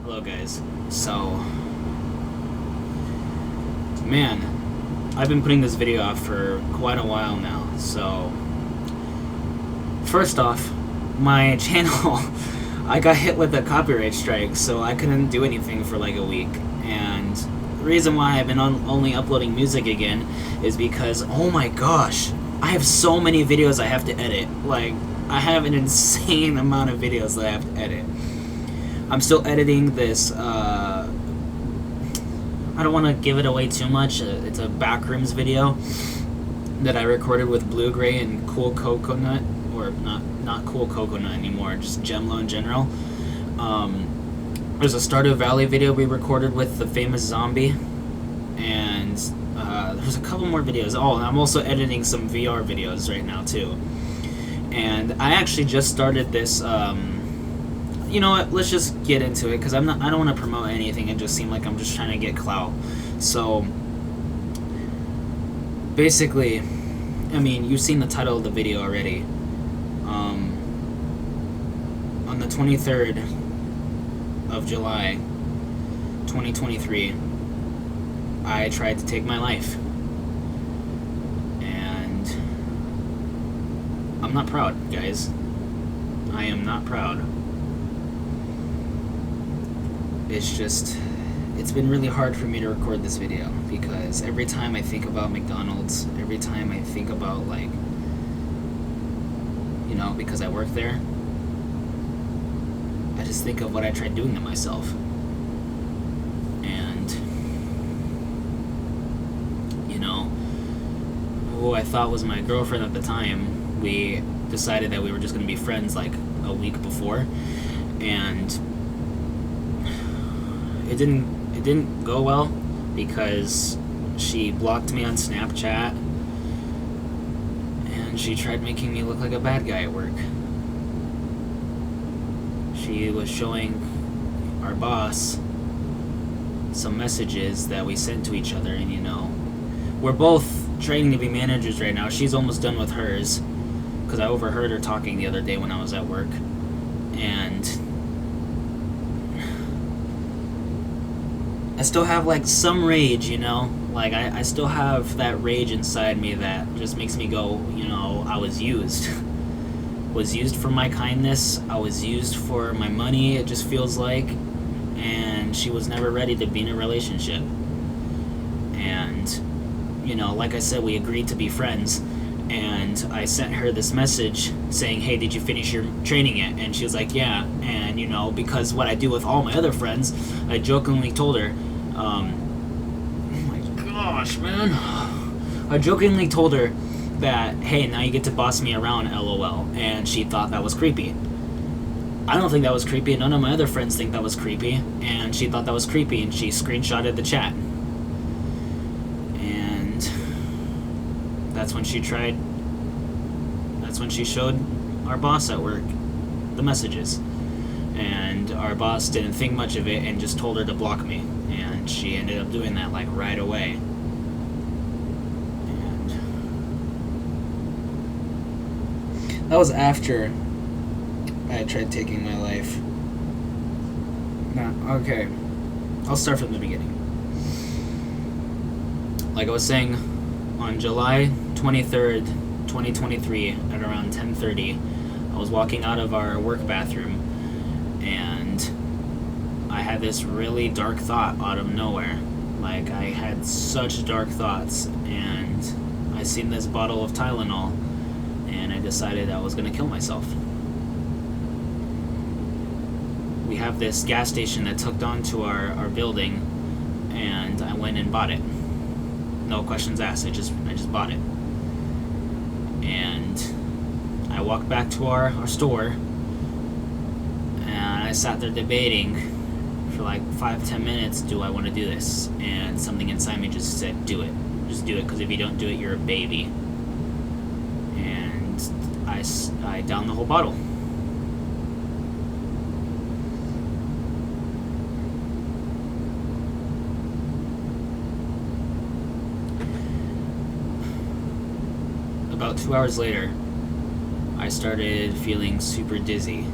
Hello guys. So, man, I've been putting this video off for quite a while now. So, first off, my channel, I got hit with a copyright strike, so I couldn't do anything for like a week. And the reason why I've been only uploading music again is because, oh my gosh, I have so many videos I have to edit. Like, I have an insane amount of videos that I have to edit. I'm still editing this, I don't want to give it away too much. It's a backrooms video that I recorded with Blue Gray and Cool Coconut, or not Cool Coconut anymore, just GEMLO in general. There's a Stardew Valley video we recorded with the famous zombie, and there's a couple more videos. Oh, and I'm also editing some VR videos right now too. And I actually just started this, you know what, let's just get into it, because I don't want to promote anything and just seem like I'm just trying to get clout. So, basically, I mean, you've seen the title of the video already. On the 23rd of July, 2023, I tried to take my life. And I'm not proud, guys. I am not proud. It's just, it's been really hard for me to record this video, because every time I think about McDonald's, every time I think about, like, you know, because I work there, I just think of what I tried doing to myself. And, you know, who I thought was my girlfriend at the time, we decided that we were just going to be friends like a week before, and it didn't go well, because she blocked me on Snapchat and she tried making me look like a bad guy at work. She was showing our boss some messages that we sent to each other, and you know, we're both training to be managers right now. She's almost done with hers, because I overheard her talking the other day when I was at work, and I still have, like, some rage, you know? Like, I still have that rage inside me that just makes me go, you know, I was used. Was used for my kindness. I was used for my money, it just feels like. And she was never ready to be in a relationship. And, you know, like I said, we agreed to be friends. And I sent her this message saying, hey, did you finish your training yet? And she was like, yeah. And, you know, because what I do with all my other friends, I jokingly told her, oh my gosh, man. I jokingly told her that, hey, now you get to boss me around, LOL. And she thought that was creepy. I don't think that was creepy. None of my other friends think that was creepy. And she thought that was creepy, and she screenshotted the chat. And that's when she showed our boss at work the messages. And our boss didn't think much of it and just told her to block me. And she ended up doing that, like, right away. And that was after I tried taking my life. Now, okay, I'll start from the beginning. Like I was saying, on July 23rd, 2023, at around 10:30, I was walking out of our work bathroom, and I had this really dark thought out of nowhere. Like, I had such dark thoughts, and I seen this bottle of Tylenol, and I decided I was gonna kill myself. We have this gas station that's hooked onto our building, and I went and bought it. No questions asked, I just bought it. And I walked back to our store, and I sat there debating for like 5-10 minutes, do I want to do this? And something inside me just said, do it. Just do it, because if you don't do it, you're a baby. And I downed the whole bottle. About 2 hours later, I started feeling super dizzy.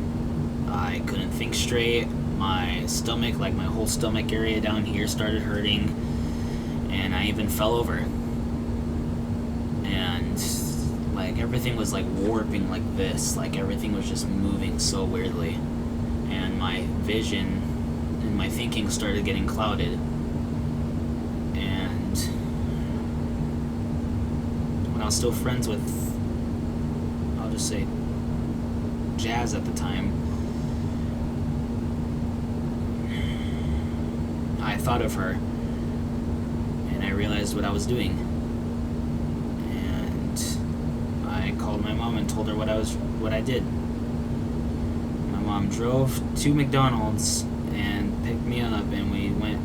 I couldn't think straight. my stomach, like my whole stomach area down here started hurting, and I even fell over. And like everything was like warping like this, like everything was just moving so weirdly, and my vision and my thinking started getting clouded. And when I was still friends with, I'll just say, Jazz at the time, I thought of her, and I realized what I was doing, and I called my mom and told her what I did. My mom drove to McDonald's and picked me up, and we went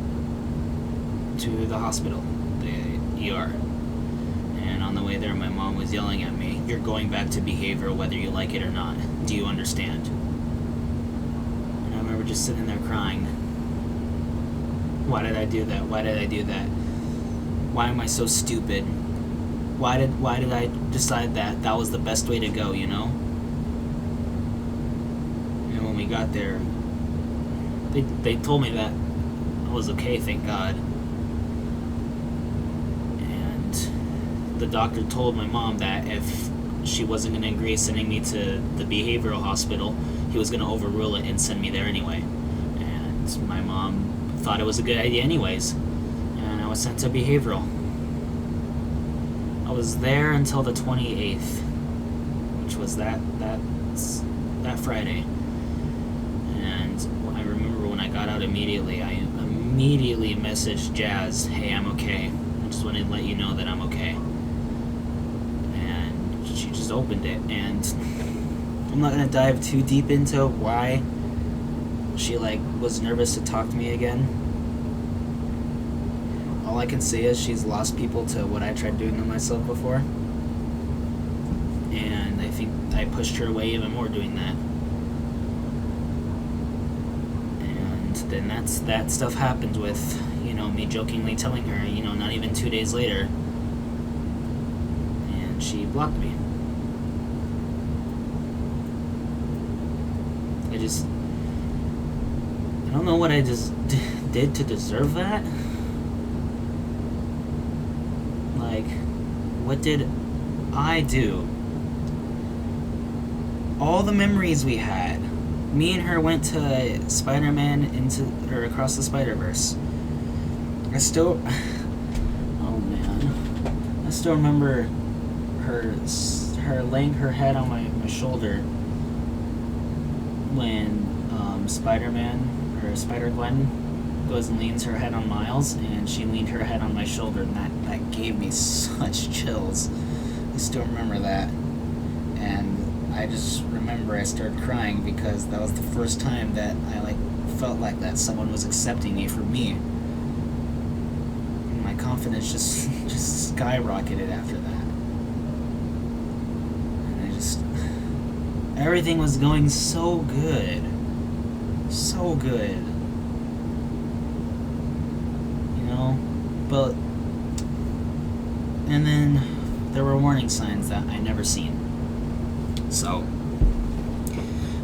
to the hospital, the ER. And on the way there, my mom was yelling at me, "You're going back to behavioral whether you like it or not. Do you understand?" And I remember just sitting there crying. Why did I do that? Why did I do that? Why am I so stupid? Why did I decide that that was the best way to go, you know? And when we got there, they told me that I was okay, thank God. And the doctor told my mom that if she wasn't going to agree sending me to the behavioral hospital, he was going to overrule it and send me there anyway. And my mom thought it was a good idea anyways, and I was sent to behavioral. I was there until the 28th, which was that Friday. And I remember when I got out immediately, I immediately messaged Jazz, "Hey, I'm okay. I just wanted to let you know that I'm okay." And she just opened it, and I'm not gonna dive too deep into why she was nervous to talk to me again. All I can say is she's lost people to what I tried doing to myself before, and I think I pushed her away even more doing that. And then that stuff happened with, me jokingly telling her, not even 2 days later, and she blocked me. I don't know what I just did to deserve that. What did I do? All the memories we had. Me and her went to Spider-Man across the Spider-Verse. I still remember her laying her head on my shoulder when Spider-Man or Spider-Gwen goes and leans her head on Miles, and she leaned her head on my shoulder, and that gave me such chills. I still remember that, and I just remember I started crying because that was the first time that I felt like that someone was accepting me for me, and my confidence just skyrocketed after that. And everything was going so good. But and then there were warning signs that I never seen. So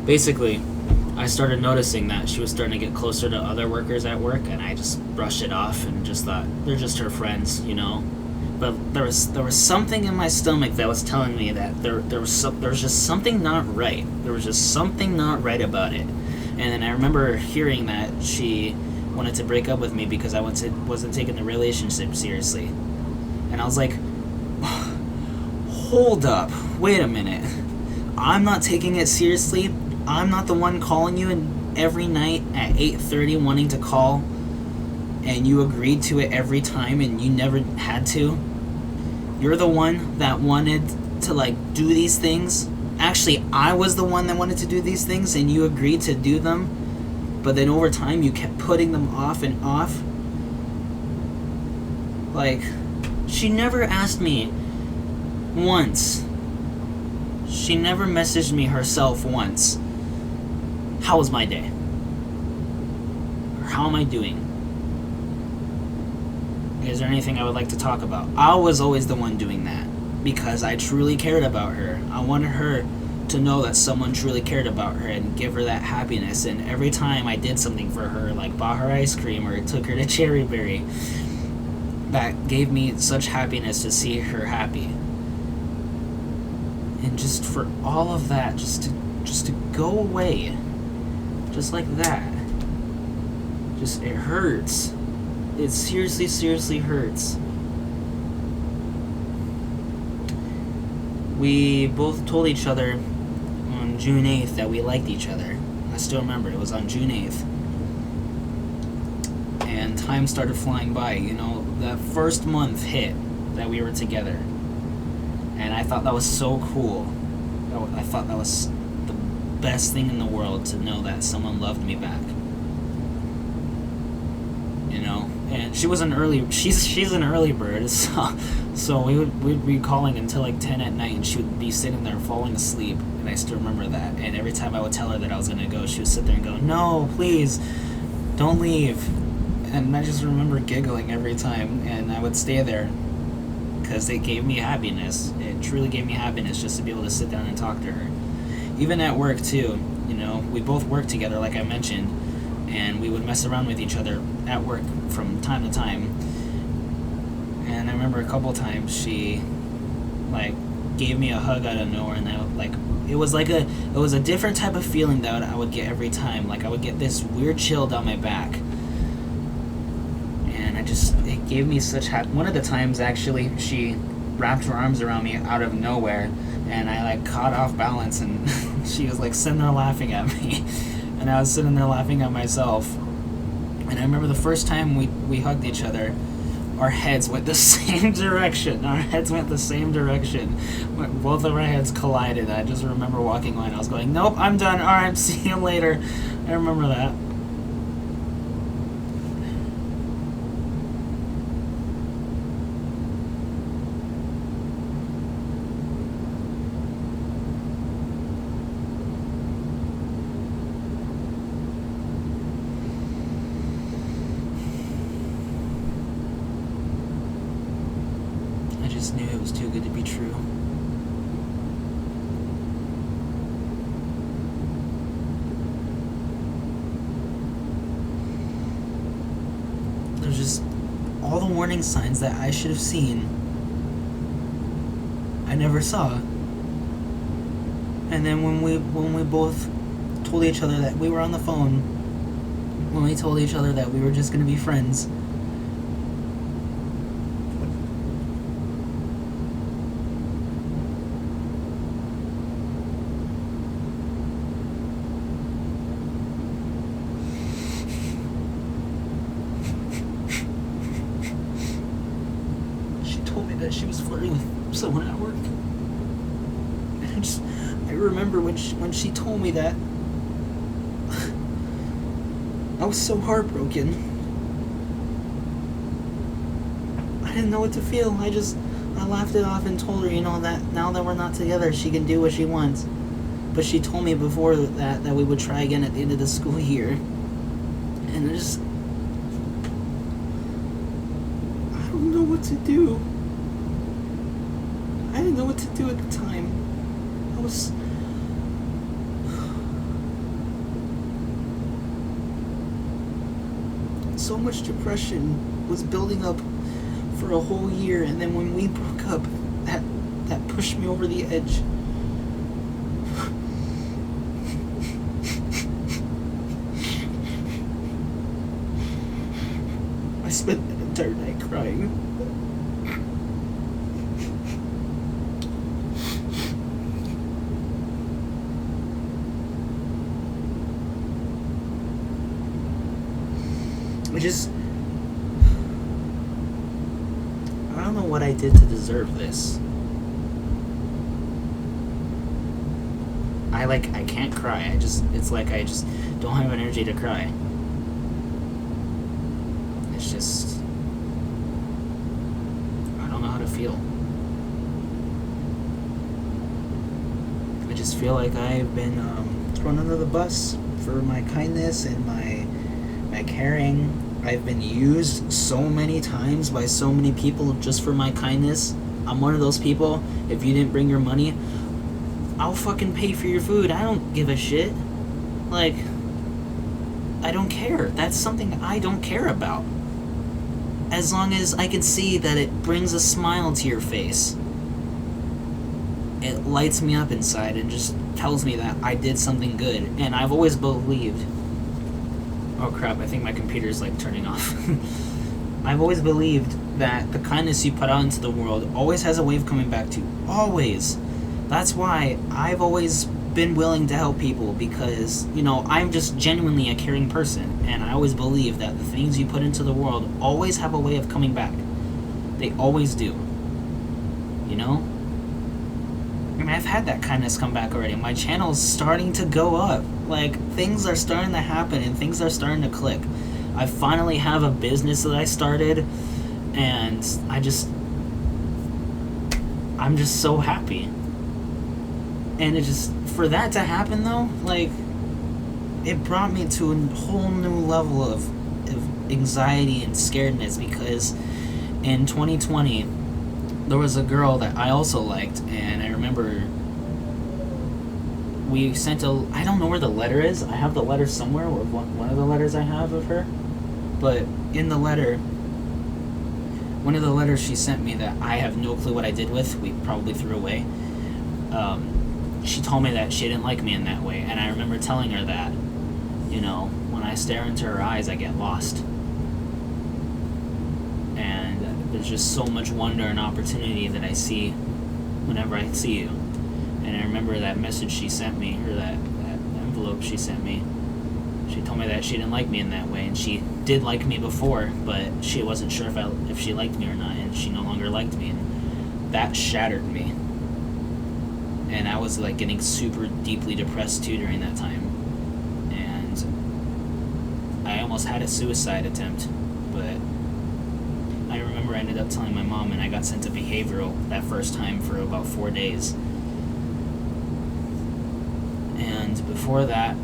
basically, I started noticing that she was starting to get closer to other workers at work, and I just brushed it off and just thought they're just her friends, But there was something in my stomach that was telling me that there was just something not right. There was just something not right about it. And then I remember hearing that she wanted to break up with me because I wasn't taking the relationship seriously. And I was like, hold up, wait a minute. I'm not taking it seriously. I'm not the one calling you every night at 8:30 wanting to call, and you agreed to it every time and you never had to. You're the one that wanted to do these things. Actually, I was the one that wanted to do these things and you agreed to do them, but then over time you kept putting them off and off. She never asked me once. She never messaged me herself once. How was my day? Or how am I doing? Is there anything I would like to talk about? I was always the one doing that because I truly cared about her. I wanted her to know that someone truly cared about her and give her that happiness. And every time I did something for her, like bought her ice cream or took her to Cherry Berry, that gave me such happiness to see her happy. And just for all of that, just to go away, just like that, just, it hurts. It seriously hurts. We both told each other on June 8th that we liked each other. I still remember, it was on June 8th. And time started flying by. You know, that first month hit that we were together. And I thought that was so cool. I thought that was the best thing in the world, to know that someone loved me back. You know? And she was she's an early bird, so we'd be calling until like 10 at night, and she would be sitting there falling asleep, and I still remember that. And every time I would tell her that I was gonna go, she would sit there and go, "No, please, don't leave." And I just remember giggling every time, and I would stay there, because it gave me happiness. It truly gave me happiness just to be able to sit down and talk to her. Even at work too, you know, we both worked together, like I mentioned, and we would mess around with each other at work from time to time. And I remember a couple times she, like, gave me a hug out of nowhere, and it was a different type of feeling that I would get every time. Like, I would get this weird chill down my back, and it gave me such one of the times, actually, she wrapped her arms around me out of nowhere, and I, like, caught off balance, and she was, like, sitting there laughing at me. And I was sitting there laughing at myself. And I remember the first time we hugged each other, our heads went the same direction. Both of our heads collided. I just remember walking away, and I was going, "Nope, I'm done. All right, see you later." I remember that. Knew it was too good to be true. There's just all the warning signs that I should have seen, I never saw. And then when we both told each other that we were on the phone, when we told each other that we were just gonna be friends, that she was flirting with someone at work. And I remember when she told me that, I was so heartbroken. I didn't know what to feel. I laughed it off and told her, you know, that now that we're not together, she can do what she wants. But she told me before that we would try again at the end of the school year. And I don't know what to do. I didn't know what to do at the time. I was... So much depression was building up for a whole year, and then when we broke up, that pushed me over the edge. I spent the entire night crying. I don't know what I did to deserve this. I can't cry. It's like I just don't have energy to cry. It's just, I don't know how to feel. I just feel like I've been thrown under the bus for my kindness and my caring. I've been used so many times by so many people just for my kindness. I'm one of those people, if you didn't bring your money, I'll fucking pay for your food. I don't give a shit. Like, I don't care. That's something I don't care about. As long as I can see that it brings a smile to your face. It lights me up inside and just tells me that I did something good. And I've always believed... Oh crap, I think my computer's like turning off. I've always believed that the kindness you put out into the world always has a way of coming back to you. Always. That's why I've always been willing to help people, because, you know, I'm just genuinely a caring person, and I always believe that the things you put into the world always have a way of coming back. They always do. You know? I mean, I've had that kindness come back already. My channel's starting to go up. Like, things are starting to happen and things are starting to click. I finally have a business that I started, and I'm just so happy. And it just, for that to happen though, like, it brought me to a whole new level of anxiety and scaredness, because in 2020, there was a girl that I also liked, and I remember we sent I don't know where the letter is. I have the letter somewhere, or one of the letters I have of her. But in the letter, one of the letters she sent me that I have no clue what I did with, we probably threw away, she told me that she didn't like me in that way. And I remember telling her that, you know, when I stare into her eyes, I get lost. And there's just so much wonder and opportunity that I see whenever I see you. And I remember that message she sent me, or that envelope she sent me. She told me that she didn't like me in that way, and she did like me before, but she wasn't sure if she liked me or not, and she no longer liked me, and that shattered me. And I was like getting super deeply depressed too during that time, and I almost had a suicide attempt, but I remember I ended up telling my mom, and I got sent to behavioral that first time for about 4 days. And before that,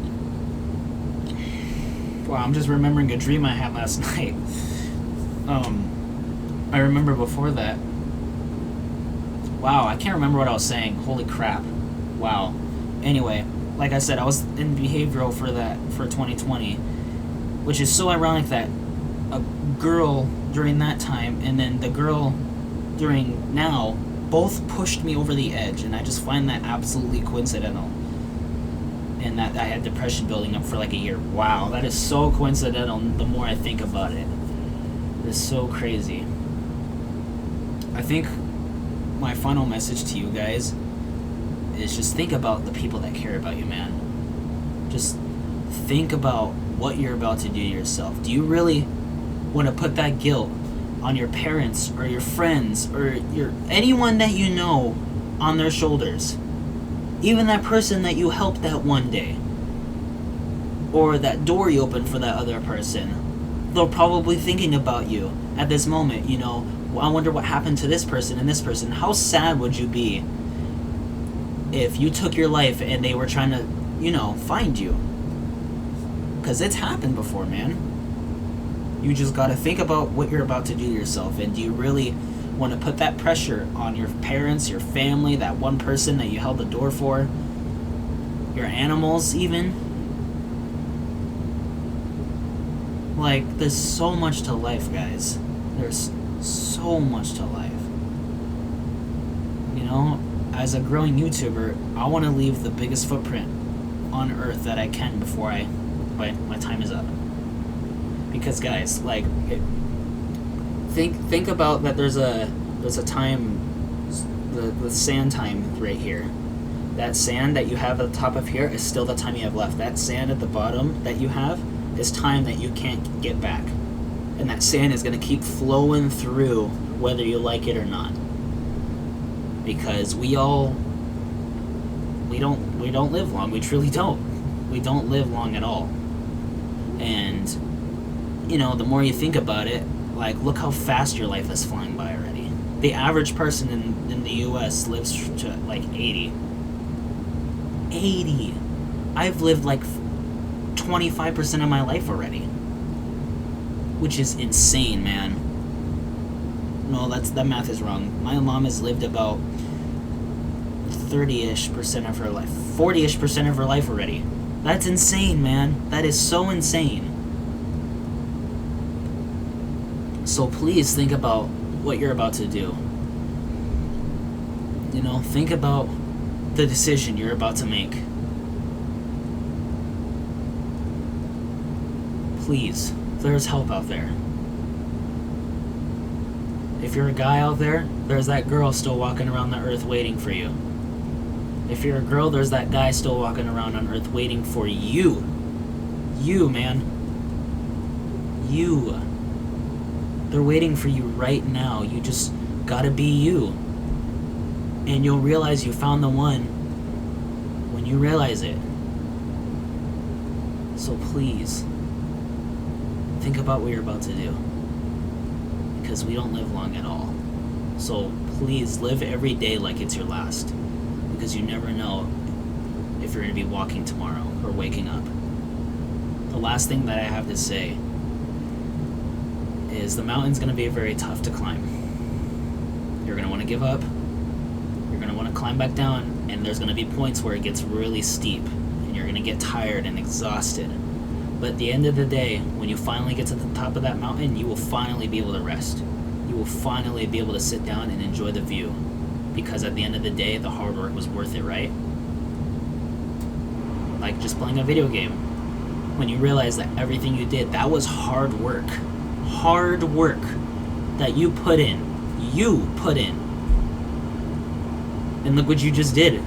wow, I'm just remembering a dream I had last night. I remember before that. Wow, I can't remember what I was saying. Holy crap. Wow. Anyway, like I said, I was in behavioral for 2020, which is so ironic that a girl during that time and then the girl during now both pushed me over the edge, and I just find that absolutely coincidental. And that I had depression building up for like a year. Wow, that is so coincidental the more I think about it. It's so crazy. I think my final message to you guys is just think about the people that care about you, man. Just think about what you're about to do to yourself. Do you really want to put that guilt on your parents or your friends or anyone that you know on their shoulders? Even that person that you helped that one day, or that door you opened for that other person, they're probably thinking about you at this moment. You know, I wonder what happened to this person and this person. How sad would you be if you took your life and they were trying to, you know, find you? Because it's happened before, man. You just gotta think about what you're about to do to yourself, and do you really want to put that pressure on your parents, your family, that one person that you held the door for, your animals even? Like, there's so much to life, guys. There's so much to life. You know, as a growing YouTuber, I want to leave the biggest footprint on Earth that I can before my time is up. Because, guys, like, think about that. There's a time, the sand time right here. That sand that you have at the top of here is still the time you have left. That sand at the bottom that you have is time that you can't get back. And that sand is going to keep flowing through whether you like it or not. Because we don't live long. We truly don't. We don't live long at all. And, you know, the more you think about it, like, look how fast your life is flying by already. The average person in the U.S. lives to, like, 80. 80! I've lived, like, 25% of my life already. Which is insane, man. No, that math is wrong. My mom has lived about 30-ish% of her life, 40-ish% of her life already. That's insane, man. That is so insane. So please think about what you're about to do. You know, think about the decision you're about to make. Please, there's help out there. If you're a guy out there, there's that girl still walking around the earth waiting for you. If you're a girl, there's that guy still walking around on earth waiting for you. You, man. You. They're waiting for you right now. You just gotta be you. And you'll realize you found the one when you realize it. So please, think about what you're about to do. Because we don't live long at all. So please live every day like it's your last. Because you never know if you're going to be walking tomorrow or waking up. The last thing that I have to say is the mountain's going to be very tough to climb. You're going to want to give up. You're going to want to climb back down. And there's going to be points where it gets really steep. And you're going to get tired and exhausted. But at the end of the day, when you finally get to the top of that mountain, you will finally be able to rest. You will finally be able to sit down and enjoy the view. Because at the end of the day, the hard work was worth it, right? Like just playing a video game. When you realize that everything you did, that was hard work. Hard work that you put in. You put in. And look what you just did.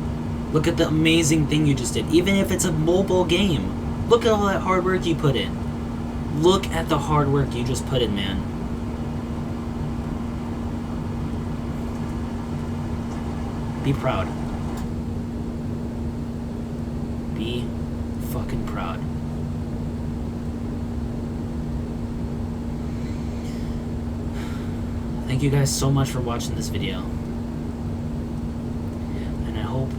Look at the amazing thing you just did. Even if it's a mobile game. Look at all that hard work you put in. Look at the hard work you just put in, man. Be proud. Be fucking proud. Thank you guys so much for watching this video. And I hope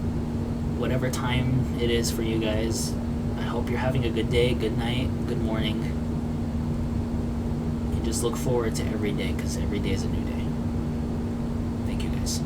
whatever time it is for you guys, I hope you're having a good day, good night, good morning. And just look forward to every day, because every day is a new day. Thank you guys.